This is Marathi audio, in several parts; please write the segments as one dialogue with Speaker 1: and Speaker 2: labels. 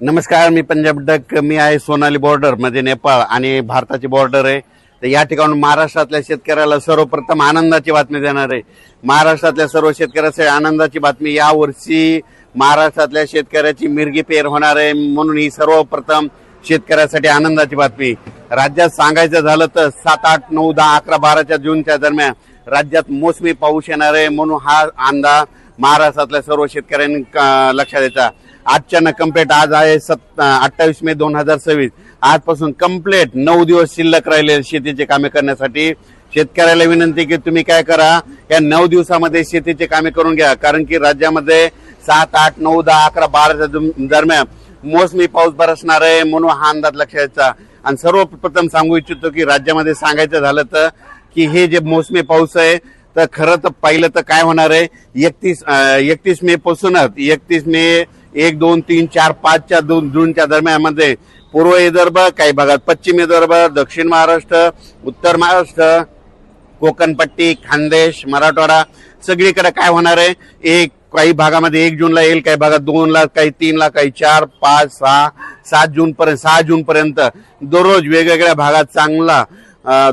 Speaker 1: नमस्कार, मी पंजाब डक. मी आहे सोनाली बॉर्डर मध्ये, नेपाळ आणि भारताची बॉर्डर आहे. तर या ठिकाणी महाराष्ट्रातल्या शेतकऱ्याला सर्वप्रथम आनंदाची बातमी देणार आहे. महाराष्ट्रातल्या सर्व शेतकऱ्यासाठी आनंदाची बातमी. या वर्षी महाराष्ट्रातल्या शेतकऱ्याची मिरगी पेर होणार आहे, म्हणून ही सर्वप्रथम शेतकऱ्यासाठी आनंदाची बातमी. राज्यात सांगायचं झालं तर 7, 8, 9, 10, 11, 12 जूनच्या दरम्यान राज्यात मोसमी पाऊस येणार आहे, म्हणून हा अंदाज महाराष्ट्रातल्या सर्व शेतकऱ्यांनी लक्षात द्यायचा. आजच्या कंप्लीट आज आहे 28 मे 2026. आजपासून कंप्लीट 9 दिवस शिल्लक राहिले शेतीचे कामे करण्यासाठी. शेतकऱ्याला विनंती की तुम्ही काय करा, या 9 दिवसामध्ये शेतीचे कामे करून घ्या, कारण की राज्यामध्ये 7, 8, 9, 10, 11, 12 दरम्यान मोसमी पाऊस बरसणार आहे, म्हणून हा अंदाज लक्षात घ्यायचा. आणि सर्वप्रथम सांगू इच्छितो की राज्यामध्ये सांगायचं झालं तर की हे जे मोसमी पाऊस आहे, तर खरं तर पहिलं तर काय होणार आहे, 31 मे पासूनच 31 मे 1, 2, 3, 4, 5 जूनच्या दरम्यान मध्ये पूर्व विदर्भ, काही भागात पश्चिम विदर्भ, दक्षिण महाराष्ट्र, उत्तर महाराष्ट्र, कोकणपट्टी, खानदेश, मराठवाडा सगळीकडे काय होणार आहे, काही भागामध्ये 1 जूनला येईल, काही भागात 2 ला, काही 3 ला, काही 4, 5, 6, 6 जून पर्यंत दररोज वेगवेगळ्या भागात चांगला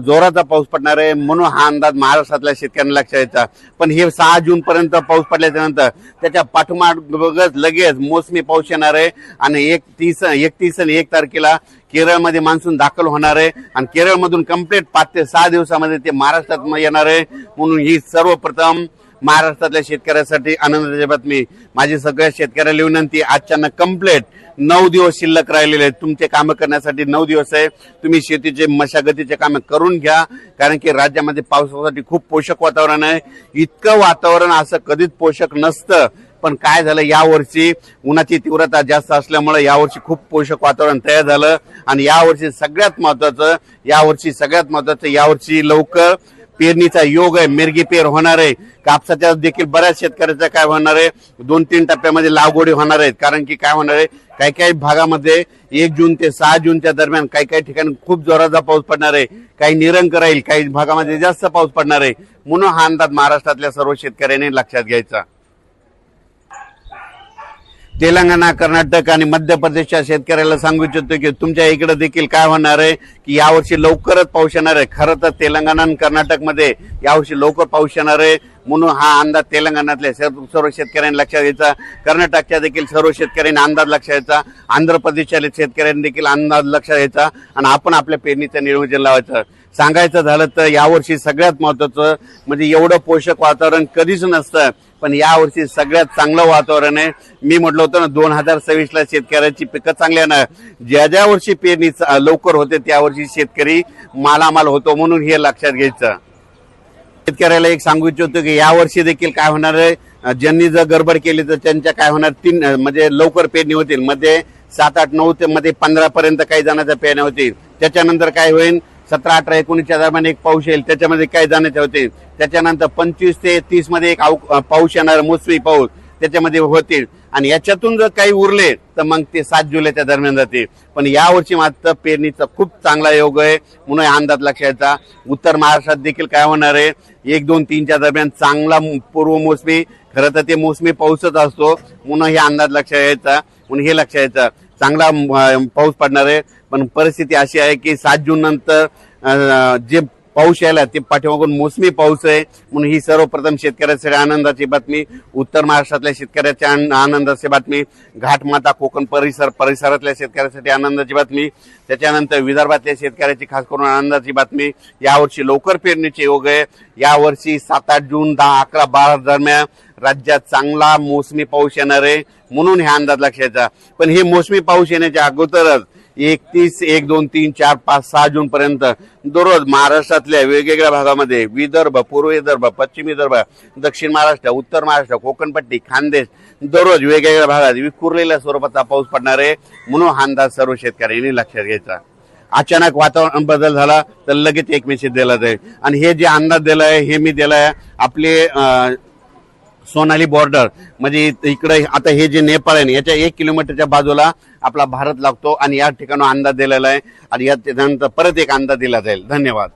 Speaker 1: जोराचा पाऊस पडणार आहे, म्हणून हा अंदाज महाराष्ट्रातल्या शेतकऱ्यांना लक्षात यायचा. पण हे 6 जून पर्यंत पाऊस पडल्याच्या नंतर त्याच्या पाठोपाठ लगेच मोसमी पाऊस येणार आहे आणि 31 आणि 1 तारखेला केरळमध्ये मान्सून दाखल होणार आहे आणि केरळमधून कंप्लीट 5 ते 6 दिवसामध्ये ते महाराष्ट्रात येणार आहे. म्हणून ही सर्वप्रथम महाराष्ट्रातल्या शेतकऱ्यासाठी आनंदाची बातमी. माझी सगळ्या शेतकऱ्याला विनंती, आजच्या कंप्लीट 9 दिवस शिल्लक राहिलेले आहेत. तुमचे कामं करण्यासाठी 9 दिवस आहे. तुम्ही शेतीचे मशागतीचे कामं करून घ्या, कारण की राज्यामध्ये पावसासाठी खूप पोषक वातावरण आहे. इतकं वातावरण असं कधीच पोषक नसतं, पण काय झालं, यावर्षी उन्हाची तीव्रता जास्त असल्यामुळे यावर्षी खूप पोषक वातावरण तयार झालं. आणि यावर्षी सगळ्यात महत्वाचं यावर्षी लवकर पेरणीचा योग आहे, मिरगी पेर होणार आहे. कापसाच्या देखील बऱ्याच शेतकऱ्याचा काय होणार आहे, 2-3 टप्प्यामध्ये लागवडी होणार आहेत. कारण की काय होणार आहे, काही भागामध्ये 1 जून ते 6 जूनच्या दरम्यान काही ठिकाणी खूप जोराचा पाऊस पडणार आहे, काही निरंक राहील, काही भागामध्ये जास्त पाऊस पडणार आहे. म्हणून हा अंदाज महाराष्ट्रातल्या सर्व शेतकऱ्यांनी लक्षात घ्यायचा. तेलंगणा, कर्नाटक आणि मध्य प्रदेशच्या शेतकऱ्याला सांगू इच्छितो की तुमच्या इकडे देखील काय होणार आहे की यावर्षी लवकरच पाऊस येणार आहे. खरं तर तेलंगणा आणि कर्नाटकमध्ये यावर्षी लवकर पाऊस येणार आहे, म्हणून हा अंदाज तेलंगणातल्या सर्व शेतकऱ्यांनी लक्षात घ्यायचा. कर्नाटकच्या देखील सर्व शेतकऱ्यांनी अंदाज लक्षात घ्यायचा. आंध्र प्रदेशच्या शेतकऱ्यांनी देखील अंदाज लक्षात घ्यायचा आणि आपण आपल्या पेरणीचं नियोजन लावायचं. सांगायचं झालं तर यावर्षी सगळ्यात महत्वाचं म्हणजे एवढं पोषक वातावरण कधीच नसतं, पण यावर्षी सगळ्यात चांगलं वातावरण आहे. मी म्हटलं होतं ना, 2026 ला शेतकऱ्याची पिकं चांगली येणार. ज्या वर्षी पेरणी लवकर होते त्या वर्षी शेतकरी मालामाल होतो, म्हणून हे लक्षात घ्यायचं. शेतकऱ्याला एक सांगू इच्छितो की यावर्षी देखील काय होणार आहे, ज्यांनी जर गडबड केली तर त्यांच्या काय होणार, 3 म्हणजे लवकर पेरणी होतील. मध्ये 7, 8, 9 ते मध्ये 15 पर्यंत काही जणांच्या पेरण्या होतील. त्याच्यानंतर काय होईल, 17, 18, 19च्या दरम्यान एक पाऊस येईल, त्याच्यामध्ये काय जाण्याचे होते. त्याच्यानंतर 25 ते 30 मध्ये एक पाऊस येणार, मोसमी पाऊस त्याच्यामध्ये होतील. आणि याच्यातून जर काही उरले तर मग ते 7 जुलैच्या दरम्यान जाते. पण यावर्षी मात्र पेरणीचा खूप चांगला योग आहे, म्हणून अंदाज लक्षात घ्यायचा. उत्तर महाराष्ट्रात देखील काय होणार आहे, 1, 2, 3च्या दरम्यान चांगला पूर्व मोसमी, खरं तर ते मोसमी पाऊसच असतो, म्हणून हे अंदाज लक्षात घ्यायचा. म्हणून हे लक्षात घ्यायचं, चांगला पाऊस पडणार आहे. पण परिस्थिती अशी आहे की 7 जून नंतर जे पाऊस यायला ते पाठीमागून मोसमी पाऊस आहे, म्हणून ही सर्वप्रथम शेतकऱ्यासाठी आनंदाची बातमी. उत्तर महाराष्ट्रातल्या शेतकऱ्याच्या आनंदाची बातमी, घाटमाता कोकण परिसरातल्या शेतकऱ्यासाठी आनंदाची बातमी. त्याच्यानंतर विदर्भातल्या शेतकऱ्याची खास करून आनंदाची बातमी, यावर्षी लवकर पेरणीचे योग आहे. यावर्षी 7, 8 जून 10, 11, 12 दरम्यान राज्यात चांगला मोसमी पाऊस येणार आहे, म्हणून हे अंदाज लक्षात. पण हे मोसमी पाऊस येण्याच्या अगोदरच 31, 1, 2, 3, 4, 5, 6 जून पर्यंत दररोज महाराष्ट्रातल्या वेगवेगळ्या भागामध्ये विदर्भ, पूर्व विदर्भ, पश्चिम विदर्भ, दक्षिण महाराष्ट्र, उत्तर महाराष्ट्र, कोकणपट्टी, खानदेश दररोज वेगवेगळ्या भागात विखुरलेल्या स्वरूपाचा पाऊस पडणार आहे, म्हणून हा अंदाज सर्व शेतकऱ्यांनी लक्षात घ्यायचा. अचानक वातावरण बदल झाला तर लगेच एक मेसेज दिला जाईल. आणि हे जे अंदाज दिलाय हे मी दिलाय आपले सोनाली बॉर्डर, म्हणजे इकडे आता हे जे नेपाळ आहे याच्या 1 किलोमीटरच्या बाजूला आपला भारत लागतो आणि या ठिकाणी अंदाज दिलेला आहे. आणि यानंतर परत एक अंदाज दिला जाईल. धन्यवाद.